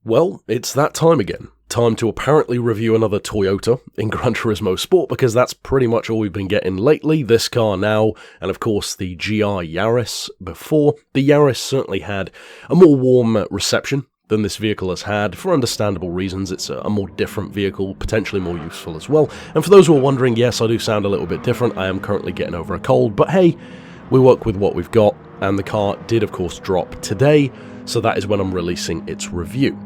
Well, it's that time again. Time to apparently review another Toyota in Gran Turismo Sport, because that's pretty much all we've been getting lately. This car now, and of course the GR Yaris before. The Yaris certainly had a more warm reception than this vehicle has had, for understandable reasons. It's a more different vehicle, potentially more useful as well. And for those who are wondering, yes, I do sound a little bit different. I am currently getting over a cold, but hey, we work with what we've got, and the car did of course drop today, so that is when I'm releasing its review.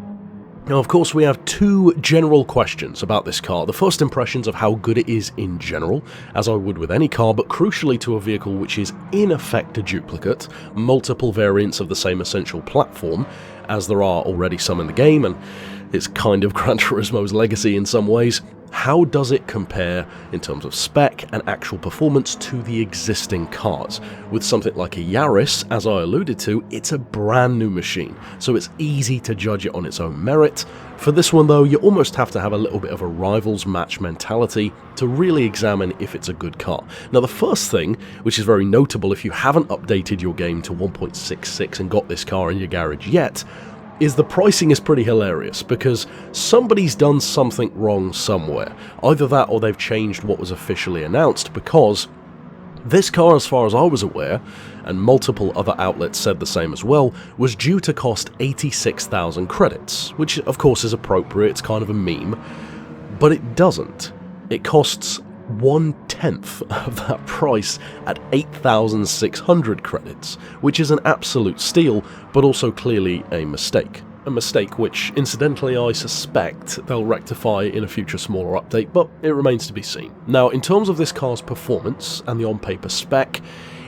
Now, of course, we have two general questions about this car. The first impressions of how good it is in general, as I would with any car, but crucially to a vehicle which is in effect a duplicate, multiple variants of the same essential platform, as there are already some in the game, and it's kind of Gran Turismo's legacy in some ways. How does it compare in terms of spec and actual performance to the existing cars? With something like a Yaris, as I alluded to, it's a brand new machine, so it's easy to judge it on its own merit. For this one though, you almost have to have a little bit of a rivals match mentality to really examine if it's a good car. Now, the first thing, which is very notable if you haven't updated your game to 1.66 and got this car in your garage yet, is the pricing is pretty hilarious, because somebody's done something wrong somewhere. Either that or they've changed what was officially announced, because this car, as far as I was aware, and multiple other outlets said the same as well, was due to cost 86,000 credits, which of course is appropriate, it's kind of a meme, but it doesn't. It costs 1/10 of that price at 8,600 credits, which is an absolute steal, but also clearly a mistake. A mistake which, incidentally, I suspect they'll rectify in a future smaller update, but it remains to be seen. Now, in terms of this car's performance and the on-paper spec,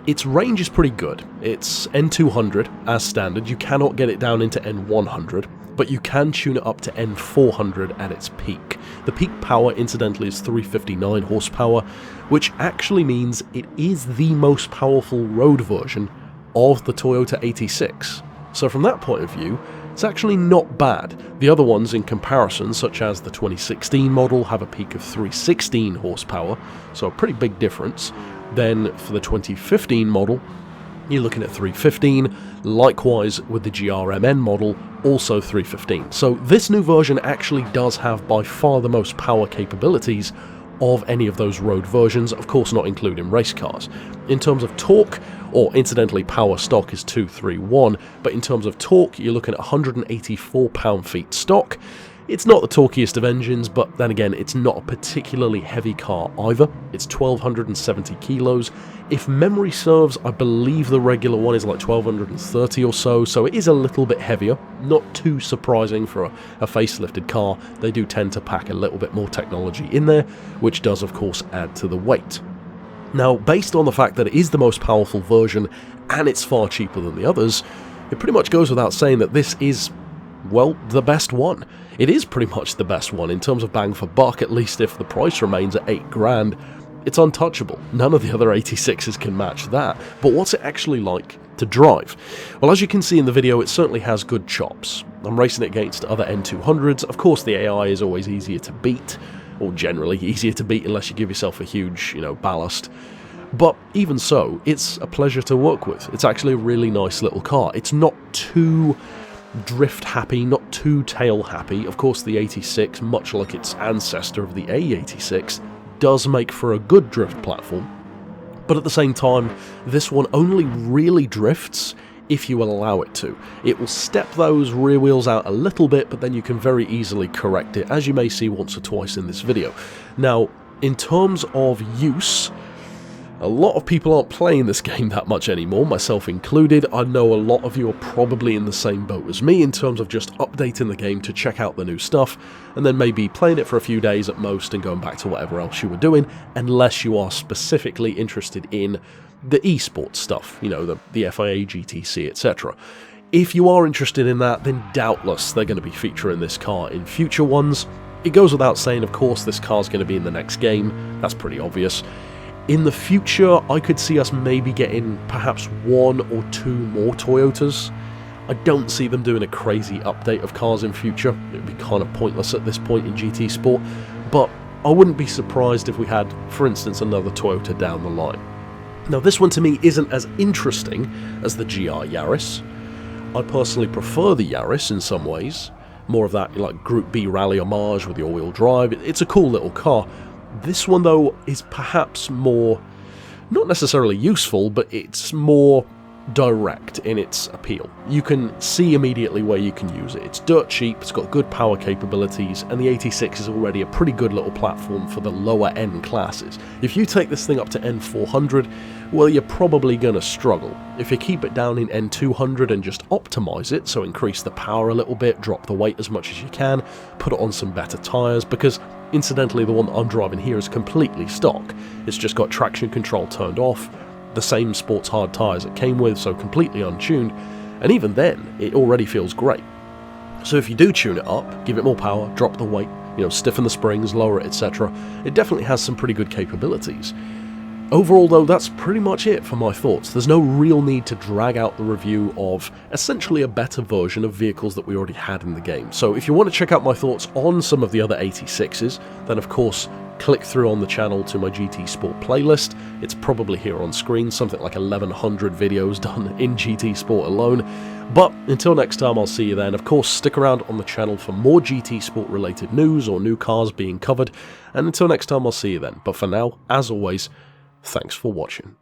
its range is pretty good. It's N200 as standard. You cannot get it down into N100, but you can tune it up to N400 at its peak. The peak power, incidentally, is 359 horsepower, which actually means it is the most powerful road version of the Toyota 86. So from that point of view, it's actually not bad. The other ones in comparison, such as the 2016 model, have a peak of 316 horsepower, so a pretty big difference. Then for the 2015 model, you're looking at 315, likewise with the GRMN model, also 315. So this new version actually does have by far the most power capabilities of any of those road versions, of course not including race cars. In terms of torque, or incidentally power stock is 231, but in terms of torque you're looking at 184 pound-feet stock. It's not the torquiest of engines, but then again, it's not a particularly heavy car either. It's 1,270 kilos. If memory serves, I believe the regular one is like 1,230 or so, so it is a little bit heavier. Not too surprising for a facelifted car. They do tend to pack a little bit more technology in there, which does of course add to the weight. Now, based on the fact that it is the most powerful version and it's far cheaper than the others, it pretty much goes without saying that this is, well, the best one. It is pretty much the best one in terms of bang for buck, at least if the price remains at 8 grand. It's untouchable. None of the other 86s can match that. But what's it actually like to drive? Well, as you can see in the video, it certainly has good chops. I'm racing it against other N200s. Of course, the AI is always easier to beat, or generally easier to beat unless you give yourself a huge, ballast. But even so, it's a pleasure to work with. It's actually a really nice little car. It's not too drift happy, not too tail happy. Of course, the 86, much like its ancestor of the A86, does make for a good drift platform. But at the same time, this one only really drifts if you allow it to. It will step those rear wheels out a little bit, but then you can very easily correct it, as you may see once or twice in this video. Now, in terms of use, a lot of people aren't playing this game that much anymore, myself included. I know a lot of you are probably in the same boat as me in terms of just updating the game to check out the new stuff, and then maybe playing it for a few days at most and going back to whatever else you were doing, unless you are specifically interested in the esports stuff, the FIA, GTC, etc. If you are interested in that, then doubtless they're going to be featuring this car in future ones. It goes without saying, of course, this car's going to be in the next game. That's pretty obvious. In the future, I could see us maybe getting perhaps 1 or 2 more Toyotas. I don't see them doing a crazy update of cars in future. It would be kind of pointless at this point in GT Sport, but I wouldn't be surprised if we had, for instance, another Toyota down the line. Now, this one to me isn't as interesting as the GR Yaris. I personally prefer the Yaris in some ways, more of that like Group B rally homage with the all-wheel drive. It's a cool little car. This one though is perhaps more, not necessarily useful, but it's more direct in its appeal. You can see immediately where you can use it. It's dirt cheap, it's got good power capabilities, and the 86 is already a pretty good little platform for the lower end classes. If you take this thing up to N400, well, you're probably gonna struggle. If you keep it down in N200 and just optimize it, so increase the power a little bit, drop the weight as much as you can, put it on some better tires, because incidentally the one that I'm driving here is completely stock. It's just got traction control turned off, the same sports hard tyres it came with, so completely untuned, and even then it already feels great. So if you do tune it up, give it more power, drop the weight, stiffen the springs, lower it, etc., it definitely has some pretty good capabilities. Overall though, that's pretty much it for my thoughts. There's no real need to drag out the review of essentially a better version of vehicles that we already had in the game. So if you want to check out my thoughts on some of the other 86s, then of course click through on the channel to my GT Sport playlist. It's probably here on screen, something like 1100 videos done in GT Sport alone. But until next time, I'll see you then. Of course, stick around on the channel for more GT Sport related news or new cars being covered. And until next time, I'll see you then. But for now, as always, thanks for watching.